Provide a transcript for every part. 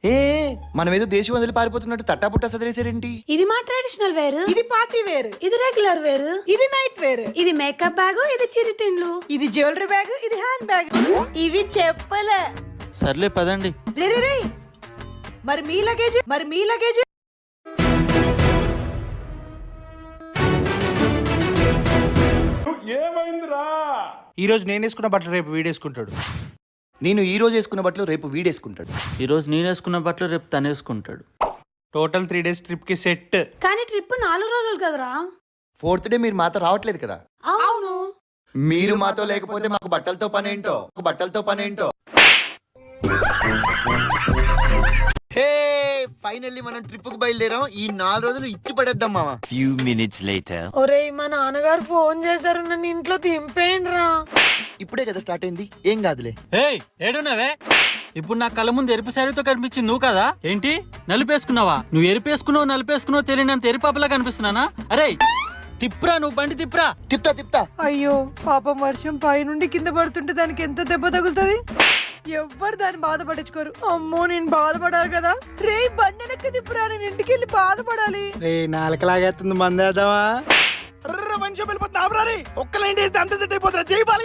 ఏ మనం ఏదో దేశం వదిలి పారిపోతున్నట్టు తట్టాపుట్టా సదిరేసారేంటి? ఇది మా ట్రెడిషనల్ వేర్, ఇది పార్టీ వేర్, ఇది రెగ్యులర్ వేర్, ఇది నైట్ వేర్, ఇది మేకప్ బ్యాగ్, ఇది చిరుతిండ్లు, ఇది జ్యువెలరీ బ్యాగ్, ఇది హ్యాండ్ బ్యాగ్, ఇవి చెప్పలే. సర్లే పదండి. రే రే రే మరి మీ లగేజ్ ఈ రోజు నేను వేసుకున్న బట్టలు రేపు వీడేసుకుంటాడు. నేను ఈ రోజు వేసుకున్న బట్టలు రేపు వీడేసుకుంటాడు. ఈరోజు నేను వేసుకున్న బట్టలు రేపు తను వేసుకుంటాడు. టోటల్ 3 days ట్రిప్ కి సెట్. కానీ ట్రిప్ 4 రోజులు కదరా. 4th డే మీరు మాతో రావట్లేదు కదా. అవును, మీరు మాతో లేకపోతే మాకు బట్టలతో పనేంటో. హే ఫైనల్లీ మనం ట్రిప్ కు బయలుదేరాం. ఈ 4 రోజులు ఇచ్చి పడేద్దాం మామ. Few minutes later. ఒరేయ్ మా నాన్నగారు ఫోన్ చేశారు, నన్ను ఇంట్లో దింపేయండిరా. ఇప్పుడే కదా స్టార్ట్ అయింది, ఏం కాదులే. ఏయ్ ఏడున్నావే? ఇప్పుడు నా కళ్ళ ముందు ఎరుపు శారీతో కనిపించింది నువ్వు కదా? ఏంటి నలిపేసుకున్నావా? నువ్వు ఎరిపేసుకున్నావు నలిపేసుకున్నావు తెలియనంత ఎరిపాపలా కనిపిస్తున్నానా? అరే తిప్రా, నువ్వు బండి తిప్రా. తిప్తా. అయ్యో పాపం, వర్షం పై నుండి కింద పడుతుంటే దానికి ఎంత దెబ్బ తగులుతుంది. ఎవ్వరు దాన్ని బాధపడించుకోరు. అమ్మో నేను బాధపడాలి కదా. రే బండి వెనక్కి తిప్పురా, నేను ఇంటికి వెళ్ళి బాధపడాలి. రే నాలుకలాగేస్తుంది, మందేద్దామా? మనిషి వెళ్ళిపోతుంది. ఆపరారి ఒక్క లైన్ వేస్తే అంత సెట్ అయిపోతారా? చేయబాలి.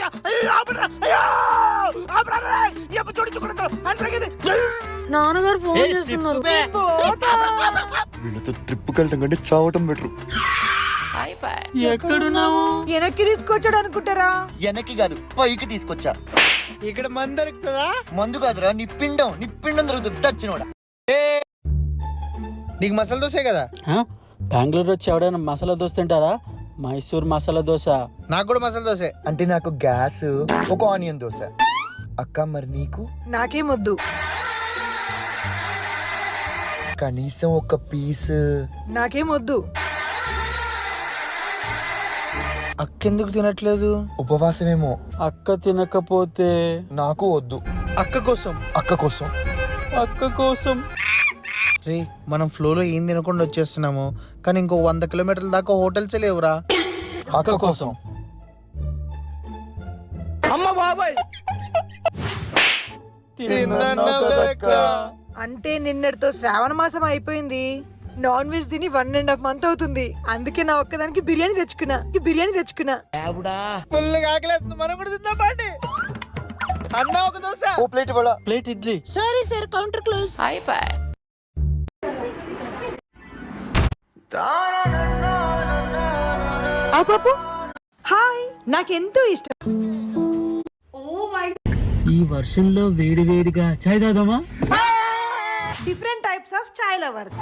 నాన్నగారు ఫోన్ చేస్తున్నారు. వీళ్ళతో ట్రిప్ వెళ్ళటం కంటే చావటం బెటర్. ఎక్కడున్నావు? వెనక్కి తీసుకొచ్చాడు అనుకుంటారా? వెనక్కి కాదు, పైకి తీసుకొచ్చా. ఇక్కడ మంది దొరుకుతుందా? మందు కాదురా, నీ పిండం దొరుకుతుంది. చచ్చినోడా. నీకు మసాలా దోశ కదా? బెంగళూరు వచ్చి ఎవడైనా మసాలా దోశ తింటారా? మైసూర్ మసాలా దోశ. నాకు కూడా మసాలా దోశ. అంటే నాకు గ్యాస్, ఒక ఆనియన్ దోశ. అక్క మరి నీకు? నాకేమొద్దు. కనీసం ఒక పీస్. నాకేమొద్దు. అక్కెందుకు తినట్లేదు? ఉపవాసమేమో. అక్క తినకపోతే నాకు వద్దు. అక్క కోసం. రే మనం ఫ్లోలో ఏం తినకుండా వచ్చేస్తున్నాము, కానీ ఇంకో 100 కిలోమీటర్ల దాకా హోటల్స్ లేవురా. అక్క కోసం. అంటే నిన్నటితో శ్రావణ మాసం అయిపోయింది. నాన్ వెజ్ తిని 1.5 month అవుతుంది. అందుకే నా ఒక్కదానికి బిర్యానీ తెచ్చుకున్నా. ఫుల్ ఆకలేస్తుంది, మనం కూడా తిందాం పండి. అన్న ఒక దోశ, ఓ plate vada, plate idli. Sorry sir, counter close. పాపు హాయ్, నాకెంతో ఇష్టం. ఈ వర్షంలో వేడిగా చాయ్ తాగుదామా? Different types of chai lovers.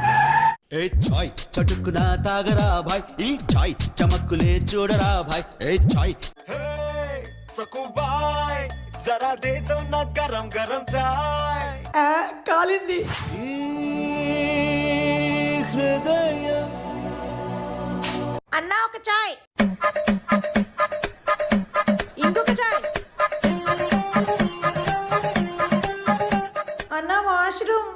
ఏ చాయ్ చటుకునా తాగరా భాయ్, ఈ చాయ్ చమక్కులే చూడరా భాయ్. ఏ చాయ్ సకుబాయ్ జరా దే దో నా గరం చాయ్. కాలింది. హృదయం అన్నా ఒక చాయ్, ఇంకొక చాయ్. అన్నా వాష్రూమ్.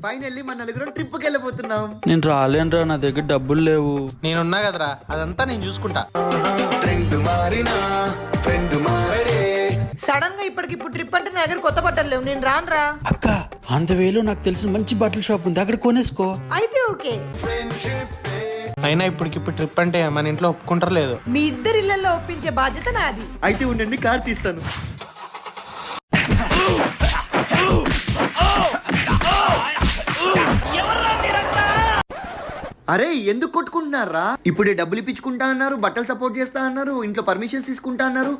ఫైనల్లీ మన నలుగురం ట్రిప్ కి వెళ్ళిపోతున్నాం. నేను రాలేనురా, నా దగ్గర డబ్బులు లేవు. నేనున్నా కదరా, అదంతా నేను చూసుకుంటా. సడన్ గా ఇప్పటికిప్పుడు ట్రిప్ అంటే నా దగ్గర కొత్త బట్టలు లేవు, నేను రానురా. అక్క అంతవేలో నాకు తెలిసిన మంచి బట్టల షాప్ ఉంది, అక్కడ కొనేసుకో. అయితే ఓకే. అయినా ఇప్పటికిప్పుడు ట్రిప్ అంటే మన ఇంట్లో ఒప్పుకుంటారు లేదు. మీ ఇద్దరి ఇళ్లలో ఒప్పించే బాధ్యత నాది. అయితే ఉండండి, కార్ తీస్తాను. అరే ఎందుకు కొట్టుకుంటున్నారా? ఇప్పుడే డబ్బులు ఇప్పించుకుంటా అన్నారు, బట్టలు సపోర్ట్ చేస్తా అన్నారు, ఇంట్లో పర్మిషన్స్ తీసుకుంటా అన్నారు.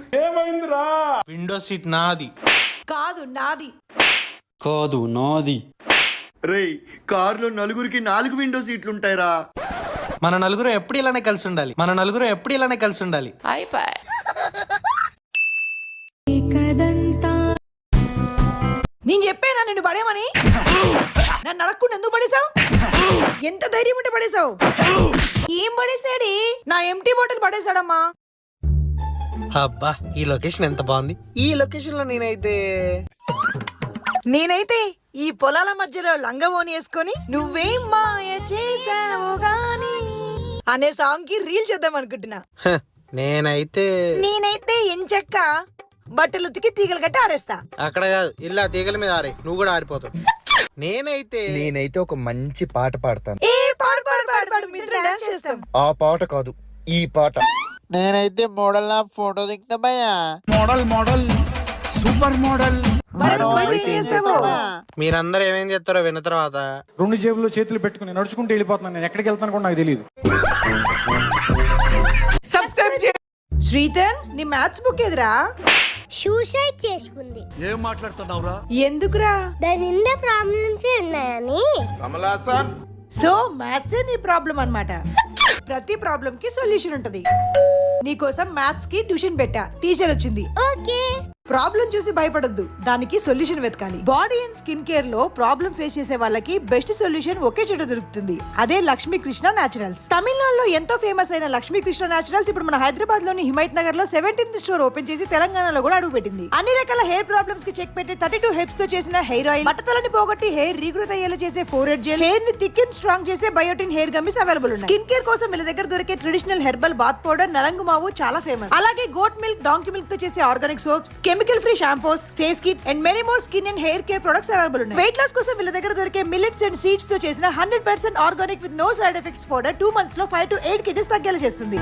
విండో సీట్ నాది కాదు, నాది. కాదు నాది. రే కార్లో నలుగురికి 4 విండో సీట్లు ఉంటాయిరా. మన నలుగురు ఎప్పుడు ఇలానే కలిసి ఉండాలి. నేను చెప్పానా నిన్ను పడేమని? నన్ను అడగకుండా ఎందుకు పడేసావు? ఎంత ధైర్యం ఉంటే పడేసావు? ఏం పడేసాడి? నా ఎంటీ బాటిల్ పడేసాడమ్మా. అబ్బా ఈ లొకేషన్ ఎంత బాగుంది. ఈ లొకేషన్ లో నేనైతే ఈ పొలాల మధ్యలో లంగవోని వేసుకొని నువ్వేం మాయ చేసావు గాని అనే సాంగ్ కి రీల్ చేద్దాం అనుకుంటున్నా. నేనైతే ఎంచక్క బట్టలు ఉతికి తీగలు కట్టి ఆరేస్తా. అక్కడ కాదు, ఇలా తీగల మీద ఆరే, నువ్వు కూడా ఆరిపోతావు. నేనైతే ఒక మంచి పాట పాడతాను. ఏ పాడు పాడు పాడు పాడు మీ ఇద్దరం డాన్స్ చేస్తాం. ఆ పాట కాదు, ఈ పాట. నేనైతే మోడల్ నా ఫోటో దిగుతా భయ్యా. మరి నువ్వైతే ఏం చేస్తావు? మీరందరూ ఏమేం చేస్తారో విన్న తర్వాత 2 జేబుల్లో చేతులు పెట్టుకుని నడుచుకుంటూ వెళ్ళిపోతున్నాను. నేను ఎక్కడికి వెళ్తాను కూడా నాకు తెలియదు. శ్రీధర్ నీ మ్యాథ్స్ బుక్ ఎదురా? సూసైడ్ చేసుకుంది. ఏం మాట్లాడుతున్నావురా? ఎందుకురా? దాని నిండా ప్రాబ్లమ్స్ ఉన్నాయని. సో మ్యాథ్స్ నీ ప్రాబ్లం అన్నమాట. ప్రతి ప్రాబ్లం కి సొల్యూషన్ ఉంటది. నీకోసం మ్యాథ్స్ కి ట్యూషన్ పెట్టా, టీచర్ వచ్చింది. ఓకే. ప్రాబ్లం చూసి భయపడొద్దు, దానికి సొల్యూషన్ వెతకాలి. బాడీ అండ్ స్కిన్ కేర్ లో ప్రాబ్లం ఫేస్ చేసే వాళ్ళకి బెస్ట్ సొల్యూషన్ ఒకే చోట దొరుకుతుంది. అదే లక్ష్మీ కృష్ణ న్యాచురల్స్. తమిళనాడులో ఎంతో ఫేమస్ అయిన లక్ష్మీ కృష్ణ న్యాచురల్స్ ఇప్పుడు మన హైదరాబాద్ లోని హిమైత్ నగర్ లో 17th స్టోర్ ఓపెన్ చేసి తెలంగాణలో కూడా అడుగు పెట్టింది. అన్ని రకాల హెయిర్ ప్రాబ్లమ్స్ కి చెక్ పెట్టి 32 హెర్బ్స్ తో చేసిన హెయిర్ ఆయిల్, బట్టతలని పోగొట్టి హెయిర్ రీగ్రోత్ అయ్యేలా చేసే ఫోరెడ్ జెల్, హెయిర్ ని థిక్ అండ్ స్ట్రాంగ్ చేసే బయోటిన్ హెయిర్ గమ్మిస్ అవైలబుల్ ఉన్నాయి. స్కిన్ కేర్ కోసం వీళ్ళ దగ్గర దొరికే ట్రెడిషనల్ హెర్బల్ బాత్ పౌడర్ నలంగు మావు చాలా ఫేమస్. అలాగే గోట్ మిల్క్, డాంకీ మిల్క్ తో చేసే organic soaps, chemical free shampoos, face kits and many more skin and hair care products available ఉన్నాయి. వెయిట్ లాస్ కోసం వీళ్ళ దగ్గర దొరికే మిల్లెట్స్ అండ్ సీడ్స్ తో చేసిన 100% organic with no side effects powder 2 months లో 5 to 8 kgs తగ్గేలా చేస్తుంది.